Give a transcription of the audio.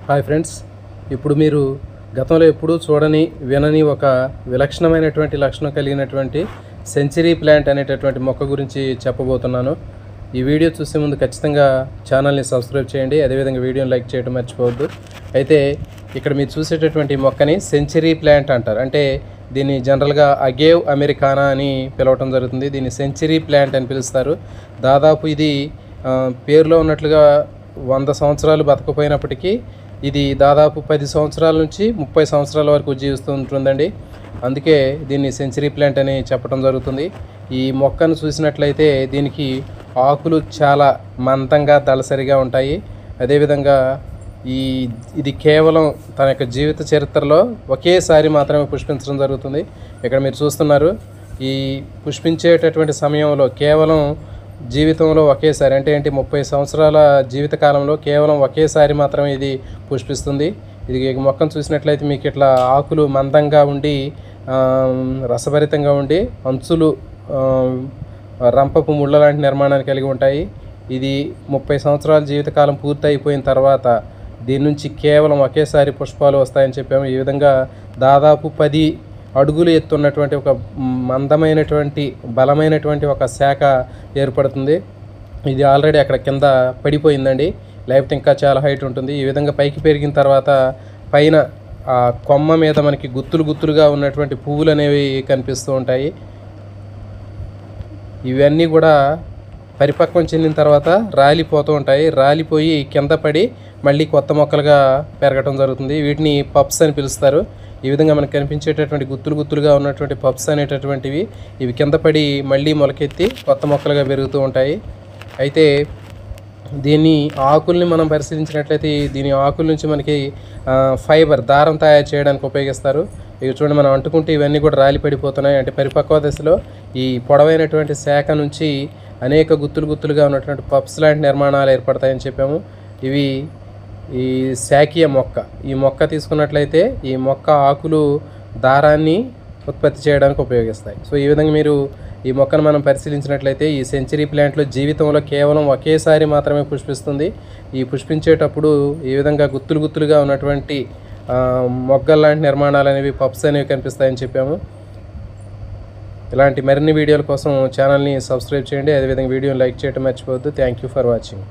Hi friends, ఇప్పుడు మీరు గతంలో ఎప్పుడూ చూడని వినని ఒక విలక్షణమైనటువంటి లక్షణం కలిగినటువంటి సెంచరీ ప్లాంట్ అనేటటువంటి మొక్క గురించి చెప్పబోతున్నాను. ఈ వీడియో చూసే ముందు ఖచ్చితంగా ఛానల్ని సబ్స్క్రైబ్ చేయండి, అదేవిధంగా వీడియోని లైక్ చేయడం మర్చిపోవద్దు. అయితే ఇక్కడ మీరు చూసేటటువంటి మొక్కని సెంచరీ ప్లాంట్ అంటారు. అంటే దీన్ని జనరల్గా అగేవ్ అమెరికానా అని పిలవటం జరుగుతుంది. దీన్ని సెంచరీ ప్లాంట్ అని పిలుస్తారు. దాదాపు ఇది పేరులో ఉన్నట్లుగా 100 సంవత్సరాలు బతకపోయినప్పటికీ ఇది దాదాపు 10 సంవత్సరాల నుంచి 30 సంవత్సరాల వరకు జీవిస్తూ ఉంటుందండి. అందుకే దీన్ని సెంచరీ ప్లాంట్ అని చెప్పడం జరుగుతుంది. ఈ మొక్కను చూసినట్లయితే దీనికి ఆకులు చాలా మందంగా దళసరిగా ఉంటాయి. అదేవిధంగా ఇది కేవలం తన యొక్క జీవిత చరిత్రలో ఒకేసారి మాత్రమే పుష్పించడం జరుగుతుంది. ఇక్కడ మీరు చూస్తున్నారు, ఈ పుష్పించేటటువంటి సమయంలో కేవలం జీవితంలో ఒకేసారి అంటే 30 సంవత్సరాల జీవితకాలంలో కేవలం ఒకేసారి మాత్రమే ఇది పుష్పిస్తుంది. ఇది మొక్కను చూసినట్లయితే మీకు ఇట్లా ఆకులు మందంగా ఉండి రసభరితంగా ఉండి అంచులు రంపపు ముళ్ళ లాంటి నిర్మాణాన్ని కలిగి ఉంటాయి. ఇది 30 సంవత్సరాల జీవితకాలం పూర్తి అయిపోయిన తర్వాత దీని నుంచి కేవలం ఒకేసారి పుష్పాలు వస్తాయని చెప్పాము. ఈ విధంగా దాదాపు 10 అడుగులు ఎత్తున్నటువంటి ఒక మందమైనటువంటి బలమైనటువంటి ఒక శాఖ ఏర్పడుతుంది. ఇది ఆల్రెడీ అక్కడ కింద పడిపోయిందండి, లేకపోతే ఇంకా చాలా హైట్ ఉంటుంది. ఈ విధంగా పైకి పెరిగిన తర్వాత పైన ఆ కొమ్మ మీద మనకి గుత్తులుగా ఉన్నటువంటి పువ్వులు అనేవి కనిపిస్తూ ఉంటాయి. ఇవన్నీ కూడా పరిపక్వం చెందిన తర్వాత రాలిపోతూ ఉంటాయి. రాలిపోయి కింద పడి మళ్ళీ కొత్త మొక్కలుగా పెరగటం జరుగుతుంది. వీటిని పప్స్ అని పిలుస్తారు. ఈ విధంగా మనకు కనిపించేటటువంటి గుత్తులుగా ఉన్నటువంటి పప్స్ అనేటటువంటివి ఇవి కింద పడి మళ్ళీ మొలకెత్తి కొత్త మొక్కలుగా పెరుగుతూ ఉంటాయి. అయితే దీన్ని ఆకుల్ని మనం పరిశీలించినట్లయితే దీని ఆకుల నుంచి మనకి ఫైబర్ దారం తయారు చేయడానికి ఉపయోగిస్తారు. ఇవి చూడండి, మనం అంటుకుంటే ఇవన్నీ కూడా రాలి పడిపోతున్నాయి. అంటే పరిపక్వ దశలో ఈ పొడవైనటువంటి శాఖ నుంచి అనేక గుత్తులుగా ఉన్నటువంటి పప్స్ లాంటి నిర్మాణాలు ఏర్పడతాయని చెప్పాము. ఇవి ఈ శాఖీయ మొక్క. ఈ మొక్క తీసుకున్నట్లయితే ఈ మొక్క ఆకులు దారాన్ని ఉత్పత్తి చేయడానికి ఉపయోగిస్తాయి. సో ఈ విధంగా మీరు ఈ మొక్కను మనం పరిశీలించినట్లయితే ఈ సెంచరీ ప్లాంట్లో జీవితంలో కేవలం ఒకేసారి మాత్రమే పుష్పిస్తుంది. ఈ పుష్పించేటప్పుడు ఈ విధంగా గుత్తులుగా ఉన్నటువంటి మొగ్గల లాంటి నిర్మాణాలు అనేవి పప్స్ అనేవి కనిపిస్తాయని చెప్పాము. ఇలాంటి మరిన్ని వీడియోల కోసం ఛానల్ని సబ్స్క్రైబ్ చేయండి, అదేవిధంగా వీడియోని లైక్ చేయడం మర్చిపోవద్దు. Thank you for watching.